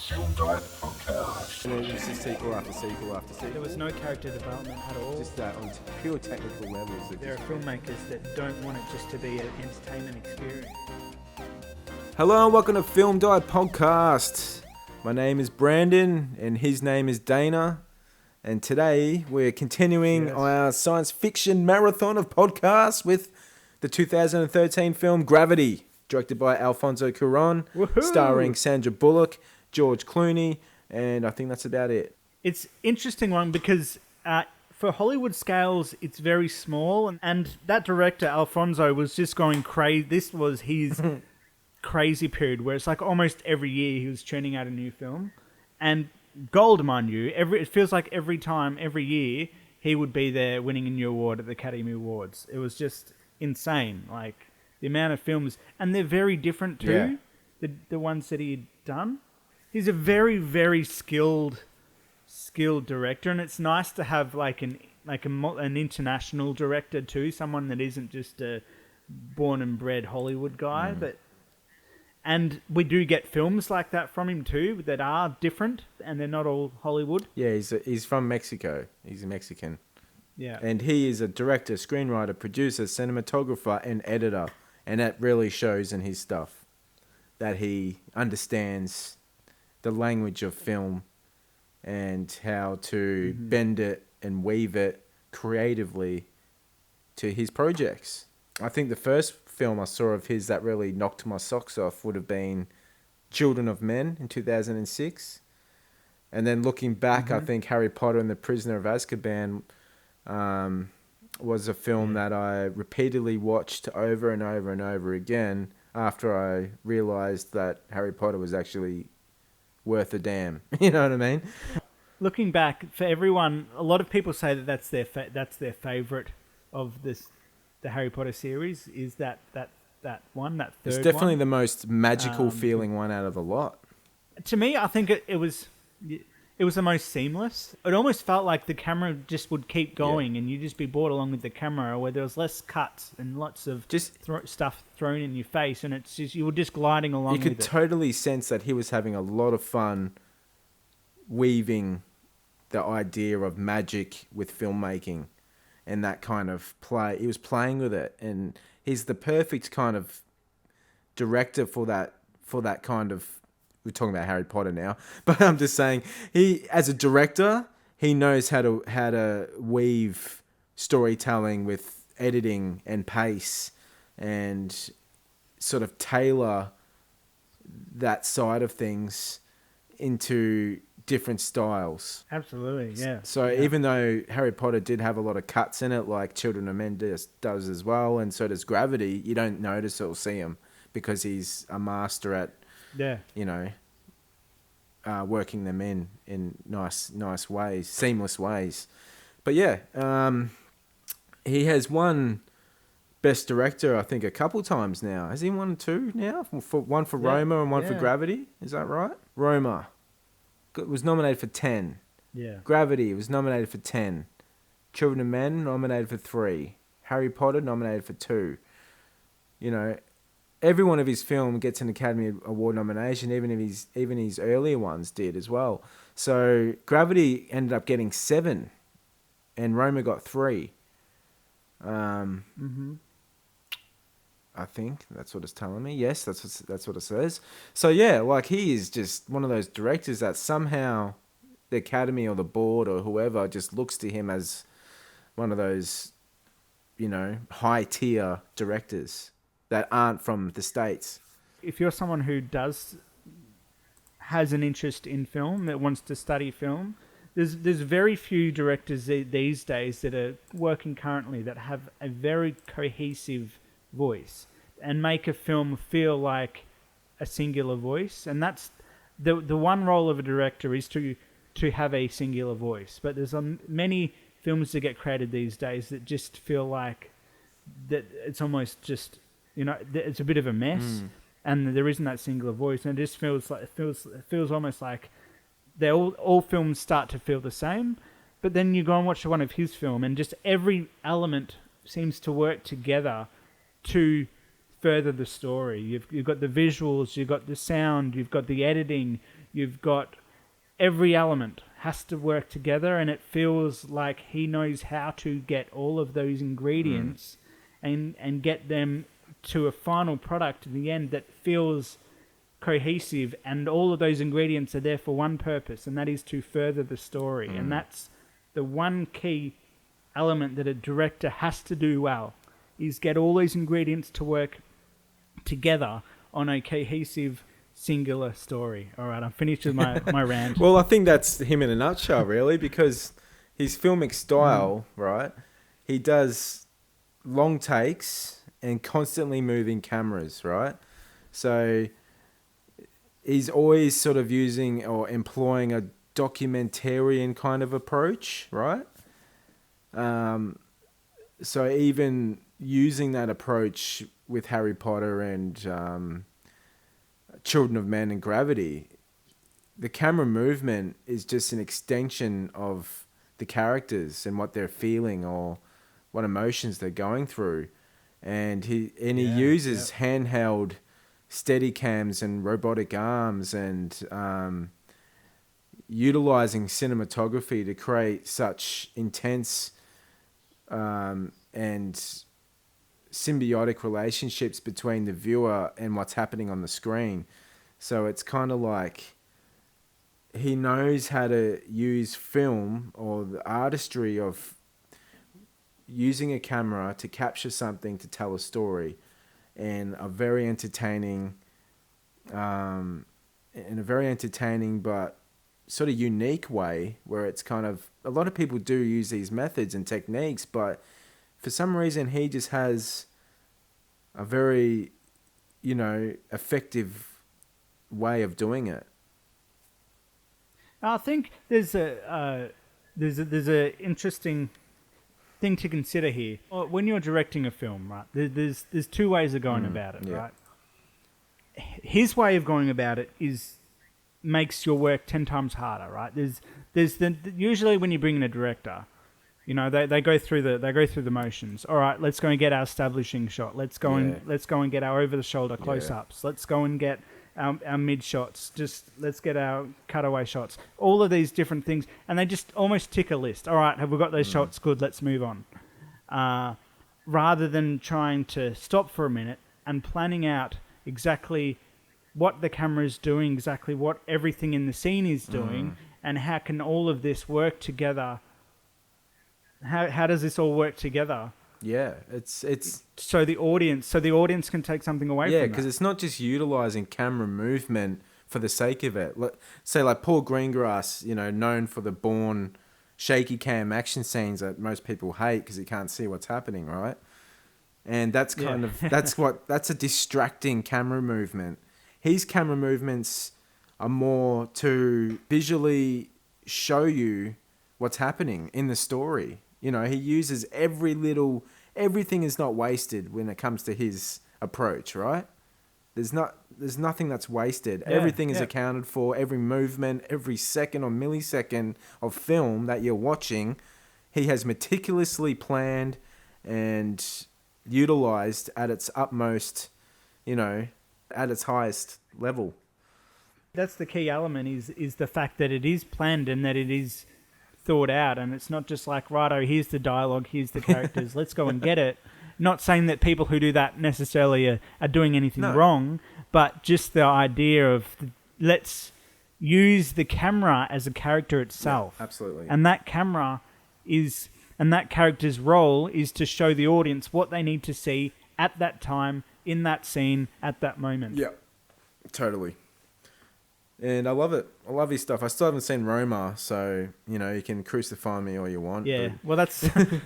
Film Diet Podcast. And then it's just sequel after sequel after sequel. There was no character development at all. Just that on pure technical levels. There are filmmakers that don't want it just to be an entertainment experience. Hello and welcome to Film Diet Podcast. My name is Brandon and his name is Dana. And today we're continuing our science fiction marathon of podcasts with the 2013 film Gravity, directed by Alfonso Cuarón, starring Sandra Bullock, George Clooney, and I think that's about it. It's interesting one because for Hollywood scales, it's very small, and that director Alfonso was just going crazy. This was his crazy period where it's like almost every year he was churning out a new film, and gold, mind you. It feels like every year he would be there winning a new award at the Academy Awards. It was just insane, like the amount of films, and they're very different too. Yeah. The ones that he'd done. He's a very, very skilled director, and it's nice to have an international director too, someone that isn't just a born and bred Hollywood guy. And we do get films like that from him too that are different, and they're not all Hollywood. Yeah, he's from Mexico. He's a Mexican. Yeah, and he is a director, screenwriter, producer, cinematographer, and editor, and that really shows in his stuff that he understands the language of film and how to bend it and weave it creatively to his projects. I think the first film I saw of his that really knocked my socks off would have been Children of Men in 2006. And then looking back, I think Harry Potter and the Prisoner of Azkaban was a film that I repeatedly watched over and over and over again after I realized that Harry Potter was actually worth a damn. You know what I mean? Looking back, for everyone, a lot of people say that that's their favorite of the Harry Potter series. Is that one, that third one? It's definitely the most magical feeling one out of the lot. To me, I think it was the most seamless. It almost felt like the camera just would keep going, and you'd just be bored along with the camera, where there was less cuts and lots of stuff thrown in your face, and it's just you were just gliding along. You could totally sense that he was having a lot of fun weaving the idea of magic with filmmaking and that kind of play. He was playing with it, and he's the perfect kind of director for that kind of. We're talking about Harry Potter now, but I'm just saying he, as a director, he knows how to weave storytelling with editing and pace and sort of tailor that side of things into different styles. Absolutely, yeah. So even though Harry Potter did have a lot of cuts in it, like Children of Men does as well, and so does Gravity, you don't notice or see him because he's a master at working them in nice ways, seamless ways. But he has won Best Director, I think, a couple times now. Has he won two now? One for Roma and one for Gravity. Is that right? Roma was nominated for 10. Yeah. Gravity was nominated for 10. Children of Men nominated for 3. Harry Potter nominated for 2. Every one of his films gets an Academy Award nomination, even his earlier ones did as well. So Gravity ended up getting 7, and Roma got 3. I think that's what it's telling me. Yes, that's what it says. So he is just one of those directors that somehow the Academy or the board or whoever just looks to him as one of those, high tier directors that aren't from the States. If you're someone who has an interest in film, that wants to study film, there's very few directors these days that are working currently that have a very cohesive voice and make a film feel like a singular voice. And that's the one role of a director, is to have a singular voice. But there's many films that get created these days that just feel like that it's almost just, it's a bit of a mess, and there isn't that singular voice, and it just feels almost like they all films start to feel the same. But then you go and watch one of his film, and just every element seems to work together to further the story. You've got the visuals, you've got the sound, you've got the editing, You've got every element has to work together, and it feels like he knows how to get all of those ingredients and get them to a final product in the end that feels cohesive, and all of those ingredients are there for one purpose, and that is to further the story. And that's the one key element that a director has to do well, is get all those ingredients to work together on a cohesive singular story. All right, I'm finished with my rant. Well, I think that's him in a nutshell, really, because his filmic style, right? He does long takes and constantly moving cameras, right? So he's always sort of using or employing a documentarian kind of approach, right? So even using that approach with Harry Potter and Children of Men and Gravity, the camera movement is just an extension of the characters and what they're feeling or what emotions they're going through. And he uses handheld steady cams and robotic arms and utilizing cinematography to create such intense and symbiotic relationships between the viewer and what's happening on the screen. So it's kind of like he knows how to use film or the artistry of using a camera to capture something to tell a story in a very entertaining but sort of unique way, where it's kind of, a lot of people do use these methods and techniques, but for some reason he just has a very, effective way of doing it. I think there's a interesting thing to consider here. When you're directing a film, right? There's two ways of going about it, right? His way of going about it makes your work 10 times harder, right? Usually when you bring in a director, they go through the motions. All right, let's go and get our establishing shot. Let's go and get our over the shoulder close ups. Let's go and get our mid shots. Let's get our cutaway shots. All of these different things, and they just almost tick a list. All right, have we got those shots? Good. Let's move on. Rather than trying to stop for a minute and planning out exactly what the camera is doing, exactly what everything in the scene is doing, and how can all of this work together. How does this all work together? Yeah, it's so the audience can take something away from that. Yeah, because it's not just utilizing camera movement for the sake of it. Say like Paul Greengrass, known for the Bourne shaky cam action scenes that most people hate because you can't see what's happening, right? And that's that's a distracting camera movement. His camera movements are more to visually show you what's happening in the story. He uses everything is not wasted when it comes to his approach, right? There's nothing that's wasted. Yeah, everything is accounted for. Every movement, every second or millisecond of film that you're watching, he has meticulously planned and utilized at its utmost, at its highest level. That's the key element is the fact that it is planned and that it is thought out, and it's not just like, righto, here's the dialogue, here's the characters, let's go and get it. Not saying that people who do that necessarily are doing anything wrong, but just the idea of let's use the camera as a character itself. Yeah, absolutely. And that character's role is to show the audience what they need to see at that time, in that scene, at that moment. Yeah, totally. And I love it. I love his stuff. I still haven't seen Roma, so, you can crucify me all you want. Yeah, well, that's the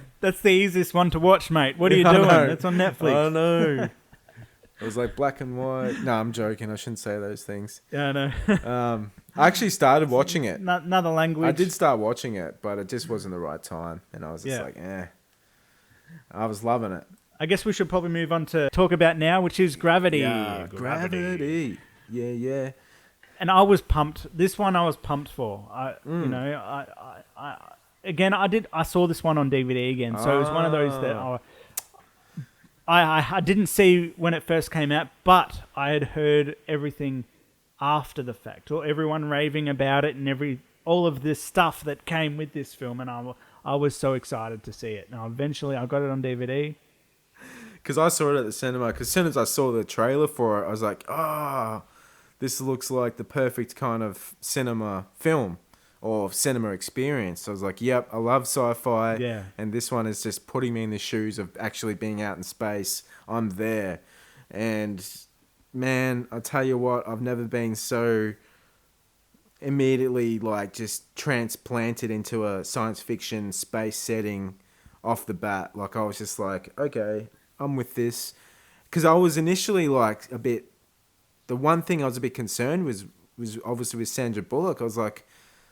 easiest one to watch, mate. What are you doing? It's on Netflix. I know. It was like black and white. No, I'm joking. I shouldn't say those things. Yeah, I know. I actually started watching it. Another language. I did start watching it, but it just wasn't the right time. And I was just I was loving it. I guess we should probably move on to talk about now, which is Gravity. Yeah, Gravity. Yeah. And I was pumped. This one I was pumped for. I saw this one on DVD again, so it was one of those that I didn't see when it first came out, but I had heard everything after the fact, or everyone raving about it and all of this stuff that came with this film, and I was so excited to see it. Now, eventually, I got it on DVD. Because I saw it at the cinema. Because as soon as I saw the trailer for it, I was like, this looks like the perfect kind of cinema film or cinema experience. So I was like, yep, I love sci-fi. Yeah. And this one is just putting me in the shoes of actually being out in space. I'm there. And man, I tell you what, I've never been so immediately like just transplanted into a science fiction space setting off the bat. Like I was just like, okay, I'm with this. Because I was initially like the one thing I was a bit concerned was obviously with Sandra Bullock. I was like,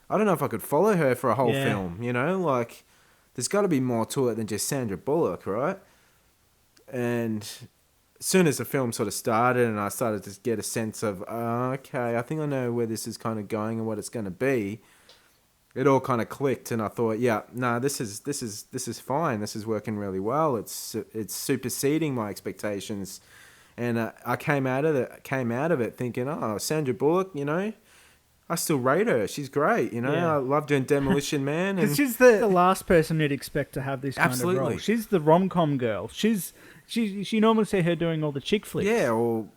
I don't know if I could follow her for a whole film, you know? Like, there's got to be more to it than just Sandra Bullock, right? And as soon as the film sort of started and I started to get a sense of, okay, I think I know where this is kind of going and what it's going to be, it all kind of clicked, and I thought, yeah, no, this is fine. This is working really well. It's superseding my expectations, and I came out of it thinking, oh, Sandra Bullock, you know, I still rate her. She's great, you know. Yeah. I loved her in Demolition Man, and She's the last person you'd expect to have this kind of role. She's the rom-com girl. You normally see her doing all the chick flicks. yeah, or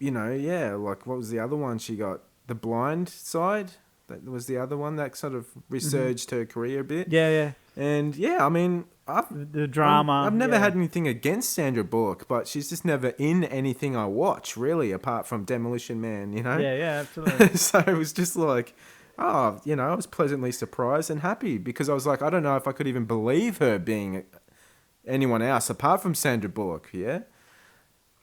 you know, yeah, like what was the other one she got? The Blind Side. That was the other one that sort of resurged her career a bit. Yeah. And yeah, I mean, The drama. I've never had anything against Sandra Bullock, but she's just never in anything I watch, really, apart from Demolition Man, you know? Yeah, absolutely. So it was just like, oh, you know, I was pleasantly surprised and happy because I was like, I don't know if I could even believe her being anyone else apart from Sandra Bullock, yeah?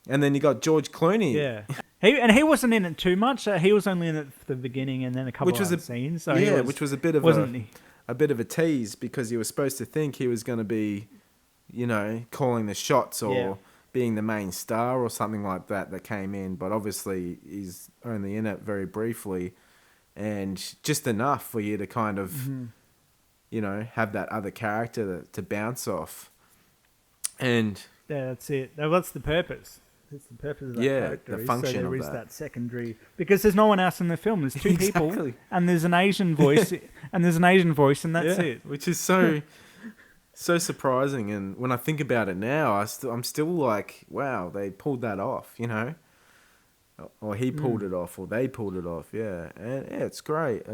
And then you got George Clooney. Yeah. He wasn't in it too much. He was only in it for the beginning and then a couple of scenes. So which was a bit of a bit of a tease because you were supposed to think he was going to be, you know, calling the shots or being the main star or something like that came in. But obviously he's only in it very briefly and just enough for you to kind of, you know, have that other character to bounce off. And yeah, that's it. That's the purpose. That's the purpose of that character. The function so there of is that. that secondary because there's no one else in the film. There's two people, and there's an Asian voice, and that's it. Which is so surprising. And when I think about it now, I'm still like, wow, they pulled that off, you know, or he pulled it off, or they pulled it off. Yeah, and yeah, it's great.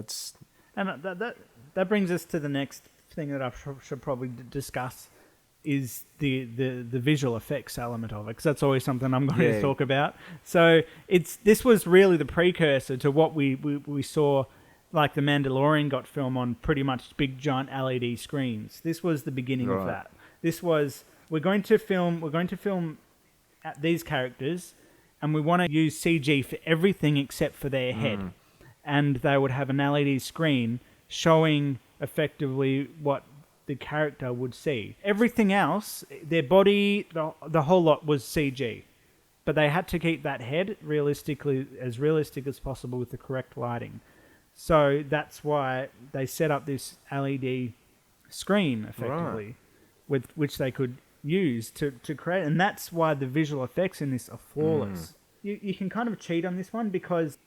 And that brings us to the next thing that I should probably discuss. Is the visual effects element of it, because that's always something I'm going to talk about. So this was really the precursor to what we saw, like The Mandalorian got filmed on pretty much big giant LED screens. This was the beginning of that. This was we're going to film at these characters, and we want to use CG for everything except for their head, and they would have an LED screen showing effectively what the character would see. Everything else, their body, the whole lot was CG. But they had to keep that head as realistic as possible with the correct lighting. So that's why they set up this LED screen, effectively, with which they could use to create. And that's why the visual effects in this are flawless. You can kind of cheat on this one because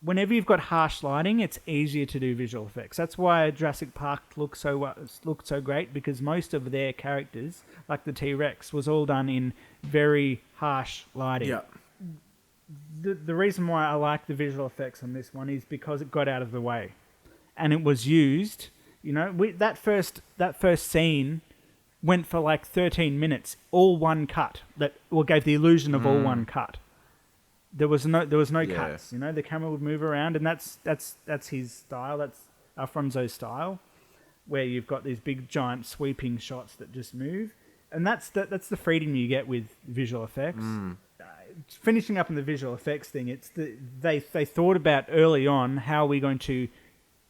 whenever you've got harsh lighting, it's easier to do visual effects. That's why Jurassic Park looked so great, because most of their characters, like the T-Rex, was all done in very harsh lighting. Yeah. The reason why I like the visual effects on this one is because it got out of the way, and it was used. You know, that first scene went for like 13 minutes, all one cut. Gave the illusion of all one cut. There was no cuts. You know, the camera would move around, and that's his style. That's Alfonso's style, where you've got these big, giant, sweeping shots that just move, and that's the freedom you get with visual effects. Finishing up on the visual effects thing, they thought about early on how are we going to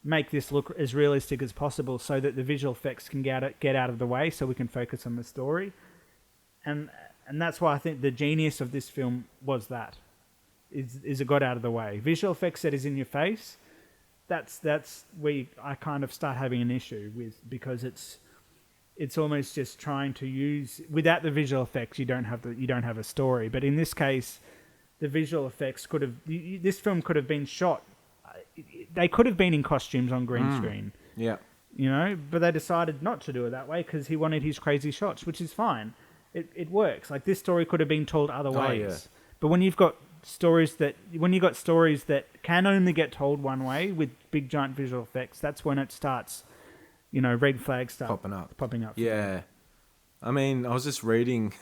make this look as realistic as possible, so that the visual effects can get out of the way, so we can focus on the story, and that's why I think the genius of this film was that. Is it got out of the way. Visual effects that is in your face, that's where I kind of start having an issue with, because it's almost just trying to use, without the visual effects you don't have a story. But in this case, the visual effects could have. This film could have been shot. They could have been in costumes on green screen. Yeah. You know, but they decided not to do it that way because he wanted his crazy shots, which is fine. It works. Like this story could have been told other ways. Yeah. But when you got stories that can only get told one way with big giant visual effects, that's when it starts. You know, red flags start popping up. Yeah. I mean, I was just reading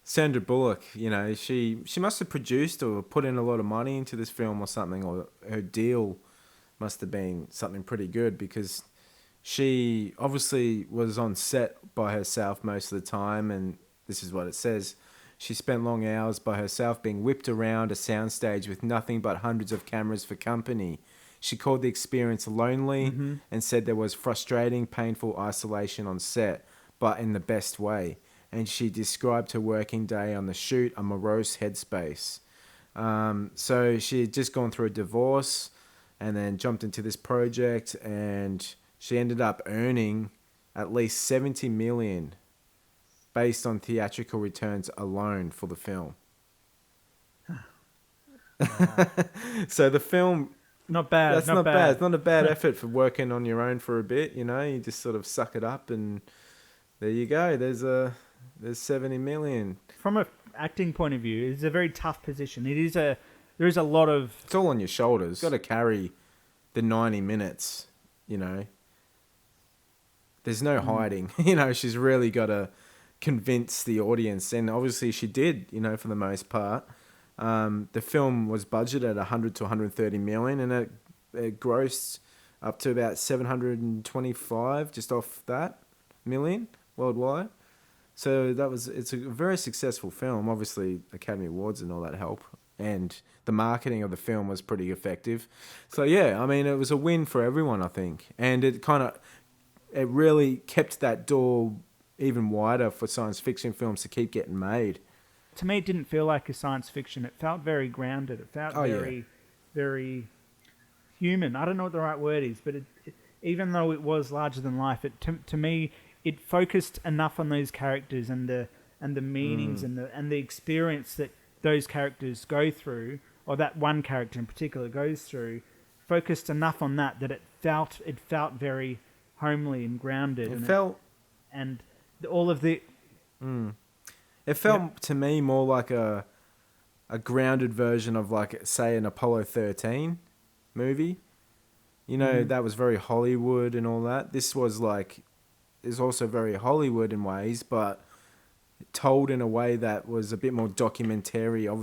Sandra Bullock, you know, she must have produced or put in a lot of money into this film or something, or her deal must have been something pretty good, because she obviously was on set by herself most of the time, and this is what it says. She spent long hours by herself being whipped around a soundstage with nothing but hundreds of cameras for company. She called the experience lonely and said there was frustrating, painful isolation on set, but in the best way. And she described her working day on the shoot a morose headspace. So she had just gone through a divorce and then jumped into this project, and she ended up earning at least $70 million based on theatrical returns alone for the film. So the film... Not bad. That's not bad. It's not a bad effort for working on your own for a bit, you know. You just sort of suck it up, and there you go. There's 70 million. From an acting point of view, it's a very tough position. There is a lot of... It's all on your shoulders. You've got to carry the 90 minutes, you know. There's no hiding. You know, she's really got to convince the audience, and obviously she did, you know, for the most part. The film was budgeted at 100 to 130 million, and it grossed up to about 725 just off that million worldwide. So it's a very successful film. Obviously, Academy Awards and all that help, and the marketing of the film was pretty effective. So yeah, I mean, it was a win for everyone, I think, and it really kept that door even wider for science fiction films to keep getting made. To me, it didn't feel like a science fiction. It felt very grounded. It felt very human. I don't know what the right word is, but even though it was larger than life, to me, it focused enough on those characters and the meanings and the experience that those characters go through, or that one character in particular goes through. Focused enough on that it felt very homely and grounded. It felt to me more like a grounded version of, like, say, an Apollo 13 movie. You know, that was very Hollywood and all that. This was is also very Hollywood in ways, but told in a way that was a bit more documentary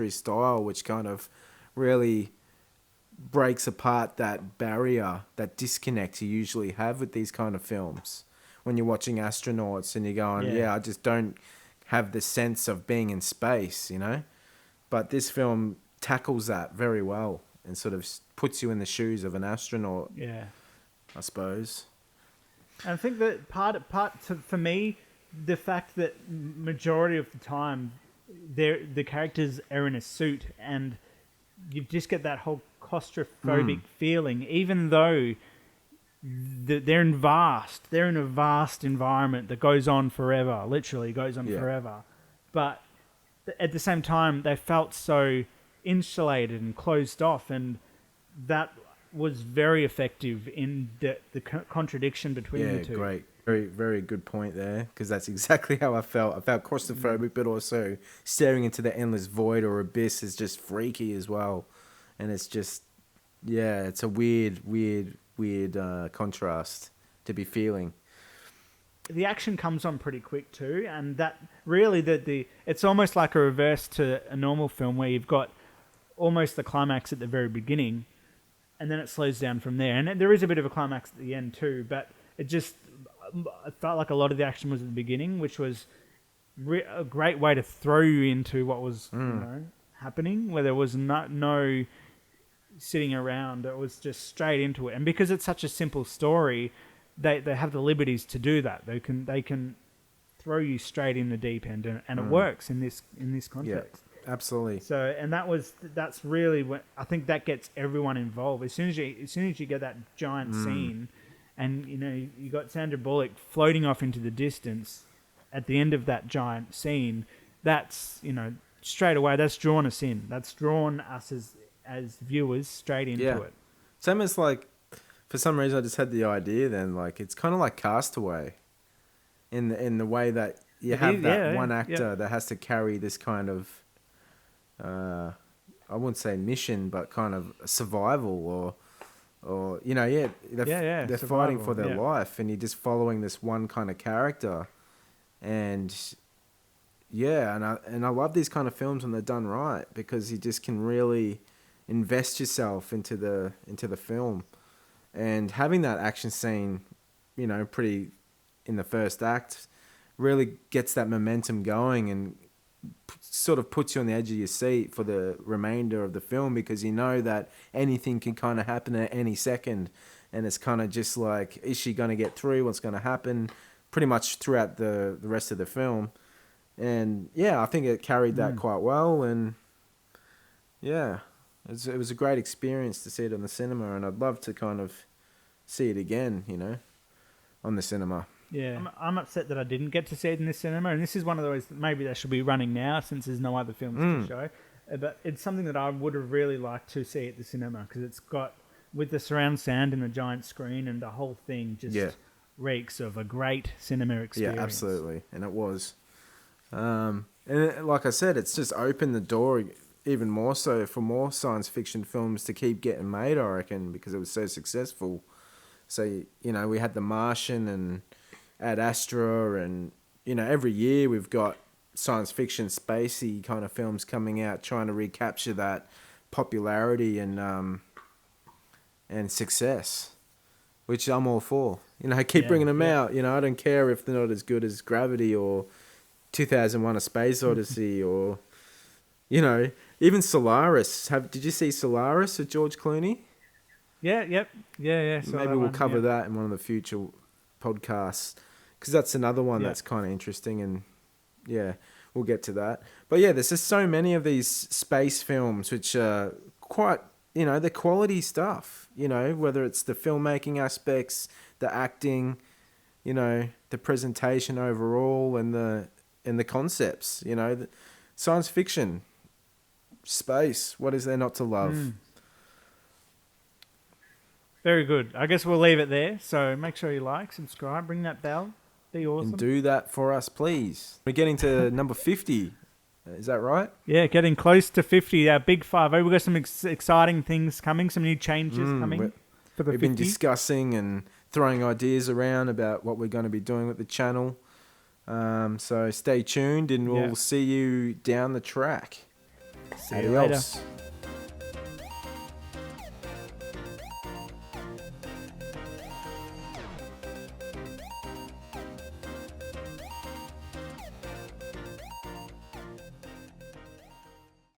style, which kind of really breaks apart that barrier, that disconnect you usually have with these kind of films. When you're watching astronauts and you're going, I just don't have the sense of being in space, you know? But this film tackles that very well and sort of puts you in the shoes of an astronaut, I suppose. And I think that for me, the fact that majority of the time the characters are in a suit, and you just get that whole claustrophobic feeling, even though... They're in a vast environment that goes on forever, literally goes on forever. But at the same time, they felt so insulated and closed off, and that was very effective in the contradiction between the two. Yeah, great. Very, very good point there, because that's exactly how I felt. I felt claustrophobic, but also staring into the endless void or abyss is just freaky as well. And it's just, it's a weird contrast to be feeling. The action comes on pretty quick too, and that really it's almost like a reverse to a normal film where you've got almost the climax at the very beginning, and then it slows down from there. And there is a bit of a climax at the end too, but it felt like a lot of the action was at the beginning, which was a great way to throw you into what was happening, where there was no sitting around. It was just straight into it, and because it's such a simple story, they have the liberties to do that. They can throw you straight in the deep end, and it works in this context. Yeah, absolutely. So, and that's really what I think that gets everyone involved. As soon as you get that giant scene, and you got Sandra Bullock floating off into the distance at the end of that giant scene, that's straight away, that's drawn us in. That's drawn us as viewers straight into it. Same as like, for some reason, I just had the idea then, like, it's kind of like Castaway in the way that you have that one actor that has to carry this kind of, I wouldn't say mission, but kind of survival or they're fighting for their life, and you're just following this one kind of character. And I love these kind of films when they're done right, because you just can really invest yourself into the film. And having that action scene, pretty in the first act, really gets that momentum going and sort of puts you on the edge of your seat for the remainder of the film, because you know that anything can kind of happen at any second. And it's kind of just like, is she going to get through? What's going to happen? Pretty much throughout the rest of the film. And yeah, I think it carried that quite well. And yeah, it was a great experience to see it in the cinema, and I'd love to kind of see it again, on the cinema. Yeah, I'm upset that I didn't get to see it in the cinema, and this is one of those that maybe they should be running now since there's no other films to show. But it's something that I would have really liked to see at the cinema, because it's got, with the surround sound and the giant screen and the whole thing, just reeks of a great cinema experience. Yeah, absolutely, and it was. Like I said, it's just opened the door even more so for more science fiction films to keep getting made, I reckon, because it was so successful. So, we had The Martian and Ad Astra, and, every year we've got science fiction, spacey kind of films coming out trying to recapture that popularity and success, which I'm all for. Keep bringing them out. I don't care if they're not as good as Gravity or 2001: A Space Odyssey or, even Solaris. Did you see Solaris with George Clooney? Yeah. Maybe we'll cover that in one of the future podcasts, because that's another one that's kind of interesting, and we'll get to that. But yeah, there's just so many of these space films which are quite, they're quality stuff, whether it's the filmmaking aspects, the acting, the presentation overall, and the concepts, the science fiction, space, what is there not to love? Very good. I guess we'll leave it there. So make sure you like, subscribe, ring that bell. Be awesome. And do that for us, please. We're getting to number 50. Is that right? Yeah, getting close to 50. Our big 50. We've got some exciting things coming, some new changes coming for the 50. We've been discussing and throwing ideas around about what we're going to be doing with the channel. So stay tuned, and we'll see you down the track. See you later.